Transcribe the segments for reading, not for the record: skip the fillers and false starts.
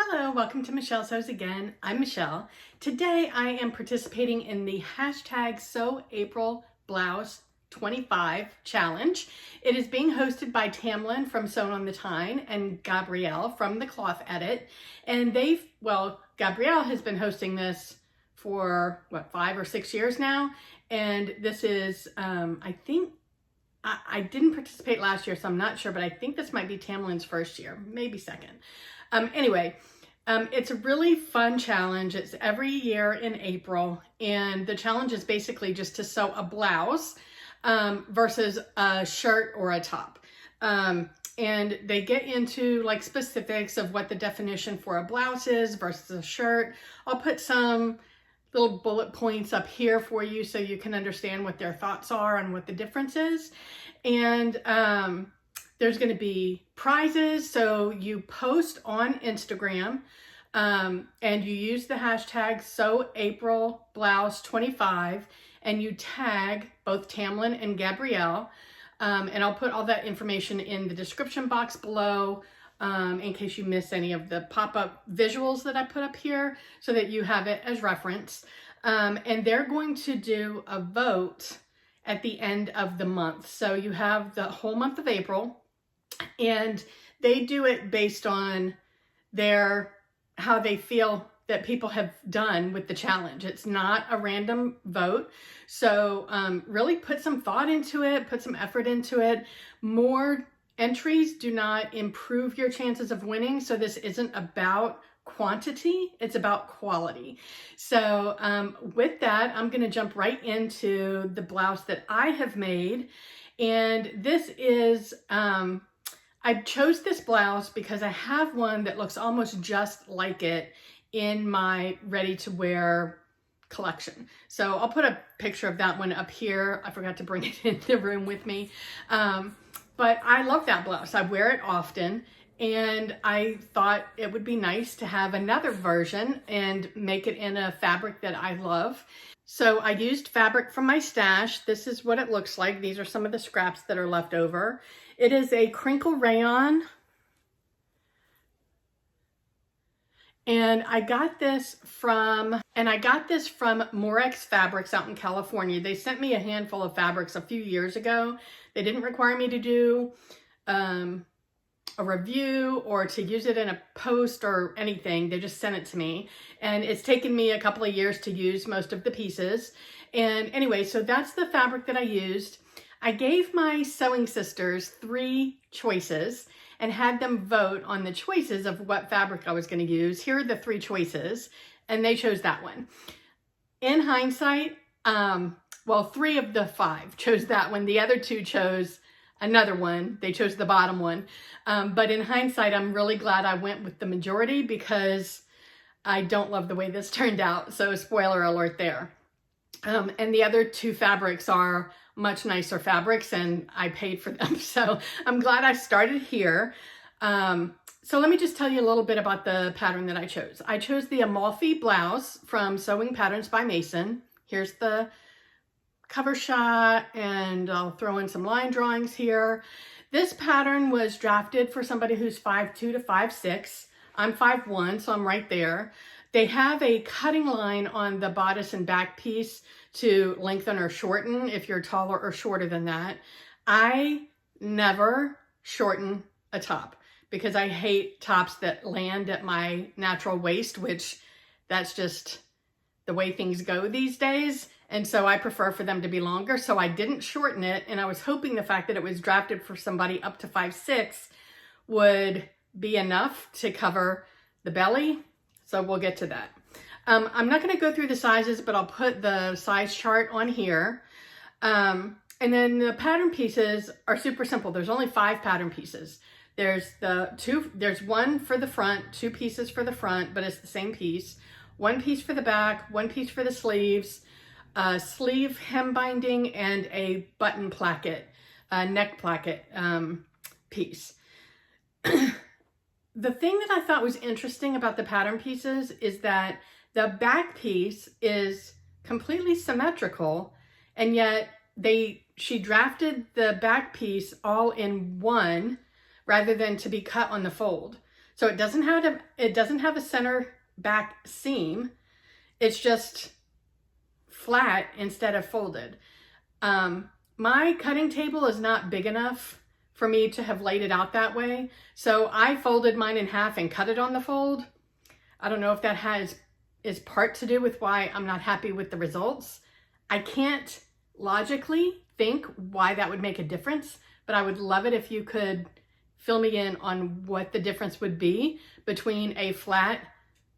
Hello, welcome to Michelle Sews Again. I'm Michelle. Today I am participating in the hashtag Sew April Blouse 25 challenge. It is being hosted by Tamlin from Sewn on the Tyne and Gabrielle from the Cloth Edit. And Gabrielle has been hosting this for 5 or 6 years now. And this is, I didn't participate last year, so I'm not sure, but I think this might be Tamlin's first year, maybe second. It's a really fun challenge. It's every year in April, and the challenge is basically just to sew a blouse versus a shirt or a top. And they get into like specifics of what the definition for a blouse is versus a shirt. I'll put some little bullet points up here for you so you can understand what their thoughts are and what the difference is. And there's going to be prizes. So you post on Instagram and you use the hashtag SewAprilBlouse25 and you tag both Tamlin and Gabrielle. And I'll put all that information in the description box below in case you miss any of the pop-up visuals that I put up here so that you have it as reference. And they're going to do a vote at the end of the month. So you have the whole month of April, and they do it based on how they feel that people have done with the challenge. It's not a random vote. So really put some thought into it, put some effort into it. More entries do not improve your chances of winning. So this isn't about quantity, it's about quality. So with that, I'm gonna jump right into the blouse that I have made. And this is, I chose this blouse because I have one that looks almost just like it in my ready to wear collection. So I'll put a picture of that one up here. I forgot to bring it in the room with me. But I love that blouse. I wear it often, and I thought it would be nice to have another version and make it in a fabric that I love. So I used fabric from my stash. This is what it looks like. These are some of the scraps that are left over. It is a Crinkle Rayon. And I got this from Morex Fabrics out in California. They sent me a handful of fabrics a few years ago. They didn't require me to do a review or to use it in a post or anything. They just sent it to me. And it's taken me a couple of years to use most of the pieces. And anyway, so that's the fabric that I used. I gave my sewing sisters 3 choices and had them vote on the choices of what fabric I was going to use. Here are the 3 choices, and they chose that one. In hindsight, 3 of the 5 chose that one. The other 2 chose another one. They chose the bottom one. But in hindsight, I'm really glad I went with the majority because I don't love the way this turned out. So spoiler alert there. And the other 2 fabrics are much nicer fabrics, and I paid for them. So I'm glad I started here. So let me just tell you a little bit about the pattern that I chose. I chose the Amalfi blouse from Sewing Patterns by Masin. Here's the cover shot, and I'll throw in some line drawings here. This pattern was drafted for somebody who's 5'2" to 5'6". I'm 5'1", so I'm right there. They have a cutting line on the bodice and back piece to lengthen or shorten if you're taller or shorter than that. I never shorten a top because I hate tops that land at my natural waist, which that's just the way things go these days. And so I prefer for them to be longer. So I didn't shorten it. And I was hoping the fact that it was drafted for somebody up to 5'6" would be enough to cover the belly. So we'll get to that. I'm not going to go through the sizes, but I'll put the size chart on here. And then the pattern pieces are super simple. There's only 5 pattern pieces. There's one for the front, 2 pieces for the front, but it's the same piece. 1 piece for the back, 1 piece for the sleeves, a sleeve hem binding, and a button placket, neck placket piece. The thing that I thought was interesting about the pattern pieces is that the back piece is completely symmetrical, and yet she drafted the back piece all in one rather than to be cut on the fold. So it doesn't have a center back seam. It's just flat instead of folded. My cutting table is not big enough for me to have laid it out that way. So I folded mine in half and cut it on the fold. I don't know if that is part to do with why I'm not happy with the results. I can't logically think why that would make a difference, but I would love it if you could fill me in on what the difference would be between a flat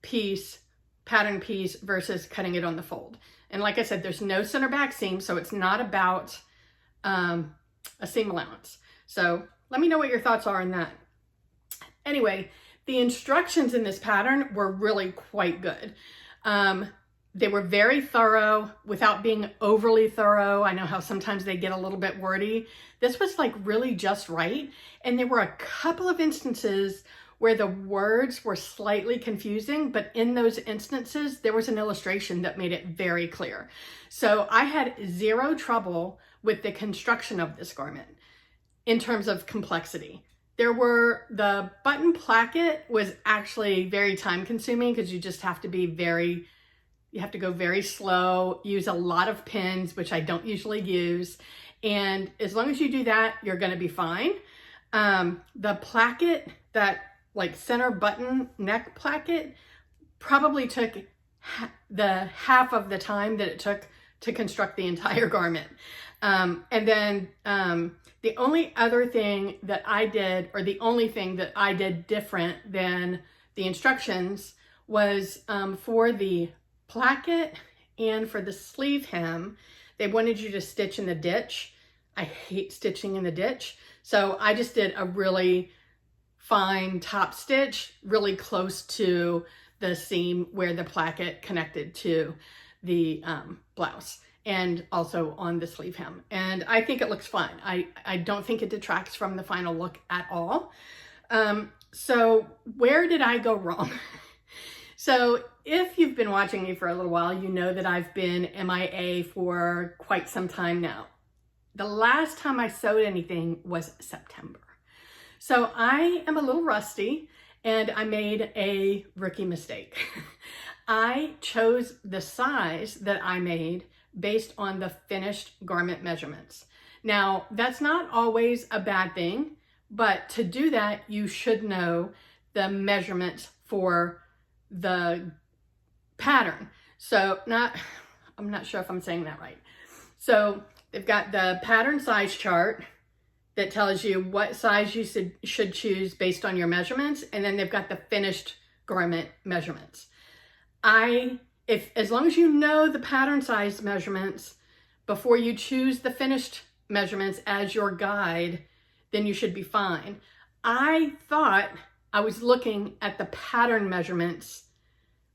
piece, pattern piece versus cutting it on the fold. And like I said, there's no center back seam, so it's not about a seam allowance. So let me know what your thoughts are on that. Anyway, the instructions in this pattern were really quite good. They were very thorough without being overly thorough. I know how sometimes they get a little bit wordy. This was like really just right. And there were a couple of instances where the words were slightly confusing, but in those instances, there was an illustration that made it very clear. So I had zero trouble with the construction of this garment in terms of complexity. The button placket was actually very time consuming because you just have to be you have to go very slow, use a lot of pins, which I don't usually use. And as long as you do that, you're gonna be fine. The placket, that like center button neck placket, probably took the half of the time that it took to construct the entire garment. And then the only other thing that I did, or the only thing that I did different than the instructions, was for the placket and for the sleeve hem, they wanted you to stitch in the ditch. I hate stitching in the ditch. So I just did a really fine top stitch, really close to the seam where the placket connected to the blouse, and also on the sleeve hem. And I think it looks fine. I don't think it detracts from the final look at all. So where did I go wrong? So if you've been watching me for a little while, you know that I've been MIA for quite some time now. The last time I sewed anything was September. So I am a little rusty and I made a rookie mistake. I chose the size that I made based on the finished garment measurements. Now, that's not always a bad thing, but to do that, you should know the measurements for the pattern. So I'm not sure if I'm saying that right. So they've got the pattern size chart that tells you what size you should choose based on your measurements. And then they've got the finished garment measurements. As long as you know the pattern size measurements before you choose the finished measurements as your guide, then you should be fine. I thought I was looking at the pattern measurements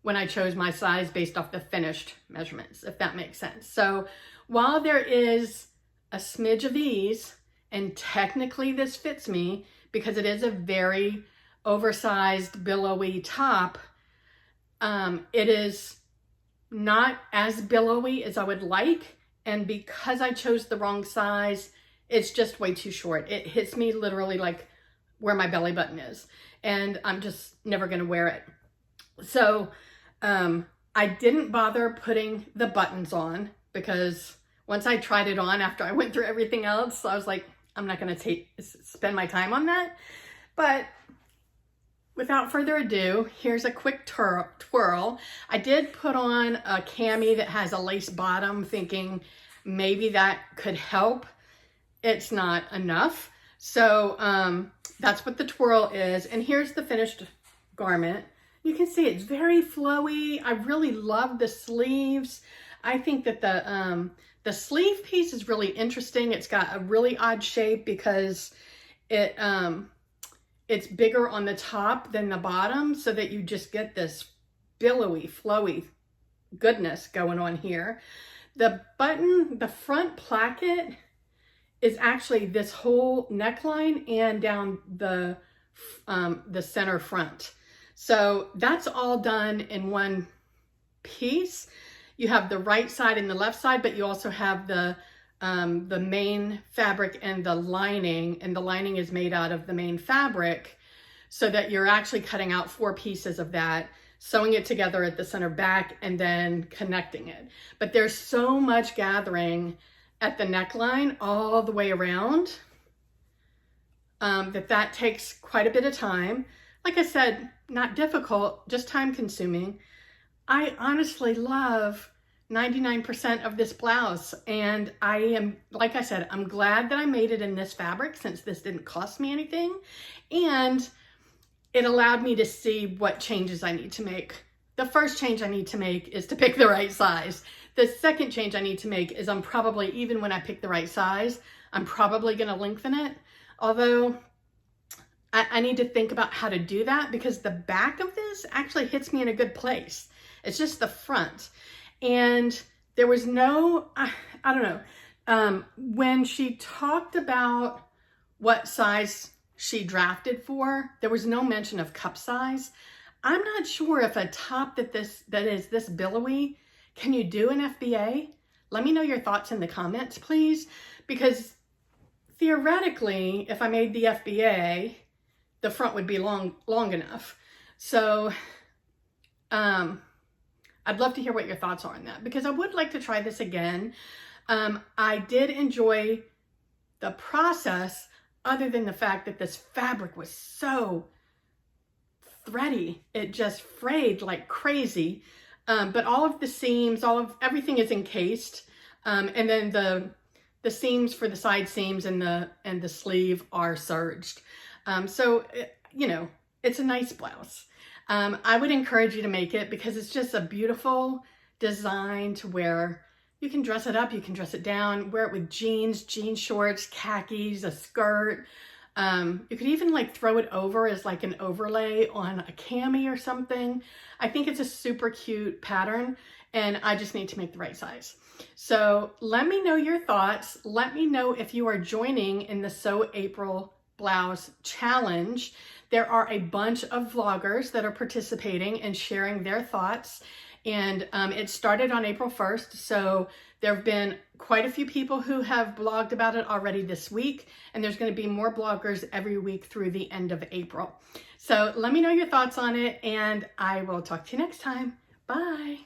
when I chose my size based off the finished measurements, if that makes sense. So while there is a smidge of ease, and technically this fits me because it is a very oversized billowy top, it is not as billowy as I would like. And because I chose the wrong size, it's just way too short. It hits me literally like where my belly button is, and I'm just never gonna wear it. So I didn't bother putting the buttons on because once I tried it on after I went through everything else, I was like, I'm not gonna spend my time on that. But without further ado, here's a quick twirl. I did put on a cami that has a lace bottom, thinking maybe that could help. It's not enough. So that's what the twirl is. And here's the finished garment. You can see it's very flowy. I really love the sleeves. I think that the sleeve piece is really interesting. It's got a really odd shape because it's bigger on the top than the bottom, so that you just get this billowy, flowy goodness going on here. The front placket is actually this whole neckline and down the center front. So that's all done in one piece. You have the right side and the left side, but you also have the main fabric and the lining is made out of the main fabric. so that you're actually cutting out 4 pieces of that, sewing it together at the center back, and then connecting it. But there's so much gathering at the neckline all the way around that takes quite a bit of time. Like I said, not difficult, just time consuming. I honestly love 99% of this blouse, and I am, like I said, I'm glad that I made it in this fabric since this didn't cost me anything, and it allowed me to see what changes I need to make. The first change I need to make is to pick the right size. The second change I need to make is I'm probably, even when I pick the right size, I'm probably gonna lengthen it. Although I need to think about how to do that, because the back of this actually hits me in a good place. It's just the front. And there was no, I don't know, when she talked about what size she drafted for, there was no mention of cup size. I'm not sure if a top that is this billowy, can you do an FBA? Let me know your thoughts in the comments, please, because theoretically, if I made the FBA, the front would be long enough. So I'd love to hear what your thoughts are on that, because I would like to try this again. I did enjoy the process, other than the fact that this fabric was so thready. It just frayed like crazy. But all of the seams, everything is encased. And then the seams for the side seams and the sleeve are serged. So, you know, it's a nice blouse. I would encourage you to make it, because it's just a beautiful design to wear. You can dress it up, you can dress it down, wear it with jeans, jean shorts, khakis, a skirt. You could even like throw it over as like an overlay on a cami or something. I think it's a super cute pattern, and I just need to make the right size. So let me know your thoughts. Let me know if you are joining in the Sew April Blouse Challenge. There are a bunch of vloggers that are participating and sharing their thoughts. And it started on April 1st. So there have been quite a few people who have blogged about it already this week. And there's going to be more bloggers every week through the end of April. So let me know your thoughts on it, and I will talk to you next time. Bye.